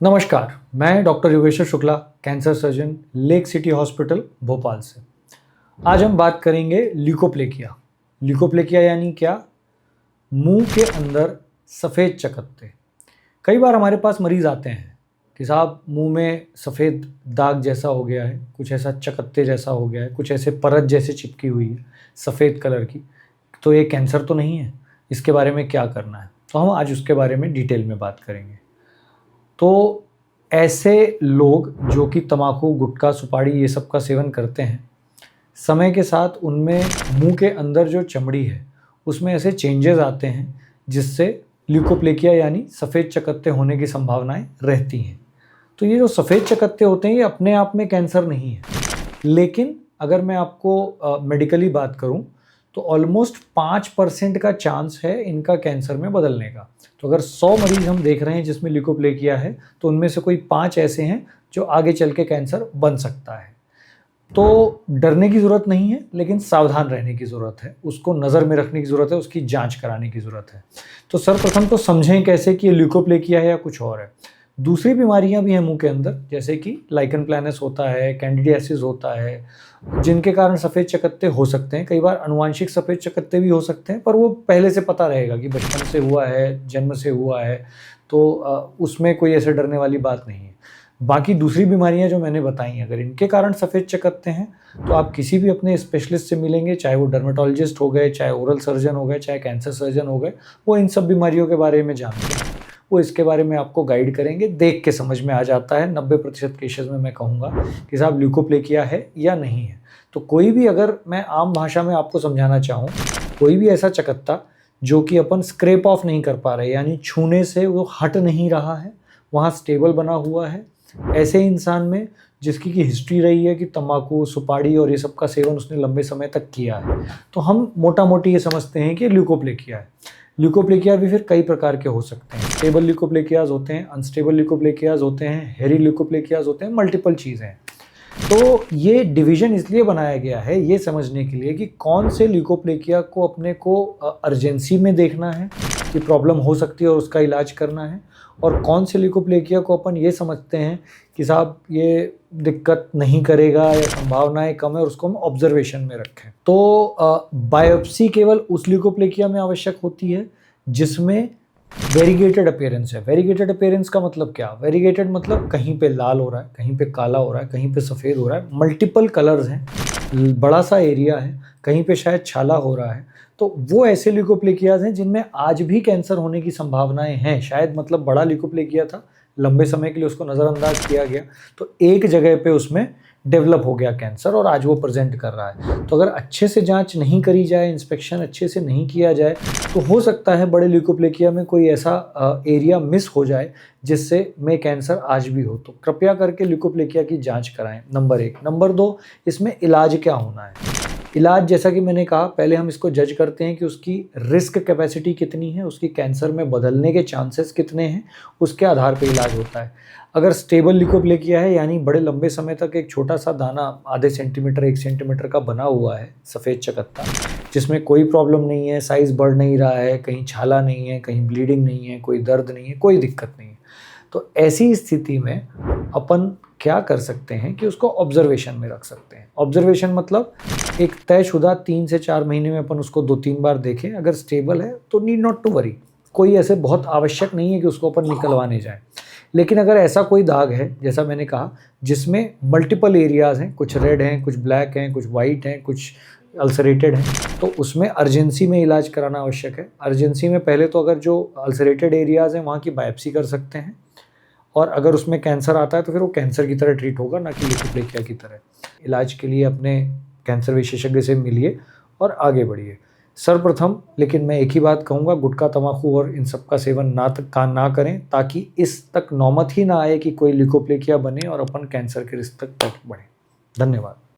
नमस्कार, मैं doctor Yogeshwar Shukla, cancer surgeon, lake city hospital Bhopal से। आज हम बात करेंगे ल्यूकोप्लेकिया। ल्यूकोप्लेकिया यानी क्या? मुंह के अंदर सफ़ेद चकत्ते। कई बार हमारे पास मरीज़ आते हैं कि साहब मुंह में सफ़ेद दाग जैसा हो गया है, कुछ ऐसा चकत्ते जैसा हो गया है, कुछ ऐसे परत जैसे चिपकी हुई है सफ़ेद कलर की। तो ये कैंसर तो नहीं है, इसके बारे में क्या करना है? तो हम आज उसके बारे में डिटेल में बात करेंगे। तो ऐसे लोग जो कि तम्बाकू, गुटखा, सुपारी ये सब का सेवन करते हैं, समय के साथ उनमें मुंह के अंदर जो चमड़ी है उसमें ऐसे चेंजेस आते हैं जिससे ल्यूकोप्लेकिया यानी सफ़ेद चकत्ते होने की संभावनाएं रहती हैं। तो ये जो सफ़ेद चकत्ते होते हैं ये अपने आप में कैंसर नहीं है, लेकिन अगर मैं आपको मेडिकली बात करूं तो ऑलमोस्ट 5% का चांस है इनका कैंसर में बदलने का। तो अगर 100 मरीज हम देख रहे हैं जिसमें ल्यूकोप्लेकिया है तो उनमें से कोई 5 ऐसे हैं जो आगे चल के कैंसर बन सकता है। तो डरने की ज़रूरत नहीं है, लेकिन सावधान रहने की ज़रूरत है, उसको नज़र में रखने की ज़रूरत है, उसकी जांच कराने की ज़रूरत है। तो सर्वप्रथम तो समझें कैसे कि ये ल्यूकोप्लेकिया है या कुछ और है। दूसरी बीमारियां भी हैं मुंह के अंदर, जैसे कि लाइकन प्लैनस होता है, कैंडिडियासिस होता है, जिनके कारण सफ़ेद चकत्ते हो सकते हैं। कई बार अनुवांशिक सफ़ेद चकत्ते भी हो सकते हैं, पर वो पहले से पता रहेगा कि बचपन से हुआ है, जन्म से हुआ है, तो उसमें कोई ऐसे डरने वाली बात नहीं है। बाकी दूसरी बीमारियां जो मैंने बताई, अगर इनके कारण सफ़ेद चकत्ते हैं तो आप किसी भी अपने स्पेशलिस्ट से मिलेंगे, चाहे वो डर्मेटोलॉजिस्ट हो गए, चाहे ओरल सर्जन हो गए, चाहे कैंसर सर्जन हो गए, वो इन सब बीमारियों के बारे में जानते हैं। वो इसके बारे में आपको गाइड करेंगे, देख के समझ में आ जाता है। 90% केसेस में मैं कहूँगा कि साहब ल्यूकोप्लेकिया है या नहीं है। तो कोई भी, अगर मैं आम भाषा में आपको समझाना चाहूँ, कोई भी ऐसा चकत्ता जो कि अपन स्क्रैप ऑफ नहीं कर पा रहे, यानी छूने से वो हट नहीं रहा है, वहाँ स्टेबल बना हुआ है, ऐसे इंसान में जिसकी की हिस्ट्री रही है कि तम्बाकू, सुपारी और ये सब का सेवन उसने लंबे समय तक किया है, तो हम मोटा मोटी ये समझते हैं कि ल्यूकोप्लेकिया है। ल्यूकोप्लेकिया भी फिर कई प्रकार के हो सकते हैं। स्टेबल ल्यूकोप्लेकियाज होते हैं, अनस्टेबल ल्यूकोप्लेकियाज होते हैं, हेरी ल्यूकोप्लेकियाज होते हैं, मल्टीपल चीज़ें हैं। तो ये डिवीज़न इसलिए बनाया गया है ये समझने के लिए कि कौन से ल्यूकोप्लेकिया को अपने को अर्जेंसी में देखना है कि प्रॉब्लम हो सकती है और उसका इलाज करना है, और कौन से ल्यूकोप्लेकिया को अपन ये समझते हैं कि साहब ये दिक्कत नहीं करेगा या संभावनाएं कम है और उसको हम ऑब्जर्वेशन में रखें। तो बायोप्सी केवल उस ल्यूकोप्लेकिया में आवश्यक होती है जिसमें वेरीगेटेड अपीयरेंस है। वेरीगेटेड अपीयरेंस का मतलब क्या? वेरीगेटेड मतलब कहीं पे लाल हो रहा है, कहीं पे काला हो रहा है, कहीं पे सफ़ेद हो रहा है, मल्टीपल कलर्स हैं, बड़ा सा एरिया है, कहीं पे शायद छाला हो रहा है। तो वो ऐसे ल्यूकोप्लेकियाज हैं जिनमें आज भी कैंसर होने की संभावनाएं हैं। शायद मतलब बड़ा ल्यूकोप्लेकिया था, लंबे समय के लिए उसको नज़रअंदाज किया गया, तो एक जगह पे उसमें डेवलप हो गया कैंसर और आज वो प्रेजेंट कर रहा है। तो अगर अच्छे से जांच नहीं करी जाए, इंस्पेक्शन अच्छे से नहीं किया जाए, तो हो सकता है बड़े ल्यूकोप्लेकिया में कोई ऐसा एरिया मिस हो जाए जिससे में कैंसर आज भी हो। तो कृपया करके ल्यूकोप्लेकिया की जांच कराएं, नंबर 1। नंबर 2, इसमें इलाज क्या होना है? इलाज, जैसा कि मैंने कहा, पहले हम इसको जज करते हैं कि उसकी रिस्क कैपेसिटी कितनी है, उसकी कैंसर में बदलने के चांसेस कितने हैं, उसके आधार पे इलाज होता है। अगर स्टेबल ल्यूकोप्लेकिया है, यानी बड़े लंबे समय तक एक छोटा सा दाना आधे सेंटीमीटर 1 सेंटीमीटर का बना हुआ है, सफ़ेद चकत्ता, जिसमें कोई प्रॉब्लम नहीं है, साइज़ बढ़ नहीं रहा है, कहीं छाला नहीं है, कहीं ब्लीडिंग नहीं है, कोई दर्द नहीं है, कोई दिक्कत नहीं है, तो ऐसी स्थिति में अपन क्या कर सकते हैं कि उसको ऑब्जर्वेशन में रख सकते हैं। ऑब्जर्वेशन मतलब एक तयशुदा 3 से 4 महीने में अपन उसको 2-3 बार देखें। अगर स्टेबल है तो नीड नॉट टू वरी, कोई ऐसे बहुत आवश्यक नहीं है कि उसको अपन निकलवाने जाएं। लेकिन अगर ऐसा कोई दाग है, जैसा मैंने कहा, जिसमें मल्टीपल एरियाज़ हैं, कुछ रेड हैं, कुछ ब्लैक हैं, कुछ वाइट हैं, कुछ अल्सरेटेड हैं, तो उसमें अर्जेंसी में इलाज कराना आवश्यक है। अर्जेंसी में पहले तो अगर जो अल्सरेटेड एरियाज़ हैं वहाँ की बायोप्सी कर सकते हैं, और अगर उसमें कैंसर आता है तो फिर वो कैंसर की तरह ट्रीट होगा, ना कि ल्यूकोप्लेकिया की तरह। इलाज के लिए अपने कैंसर विशेषज्ञ से मिलिए और आगे बढ़िए। सर्वप्रथम लेकिन मैं एक ही बात कहूँगा, गुटखा, तम्बाकू और इन सब का सेवन ना करें, ताकि इस तक नौबत ही ना आए कि कोई ल्यूकोप्लेकिया बने और अपन कैंसर के रिस्क तक बढ़े। धन्यवाद।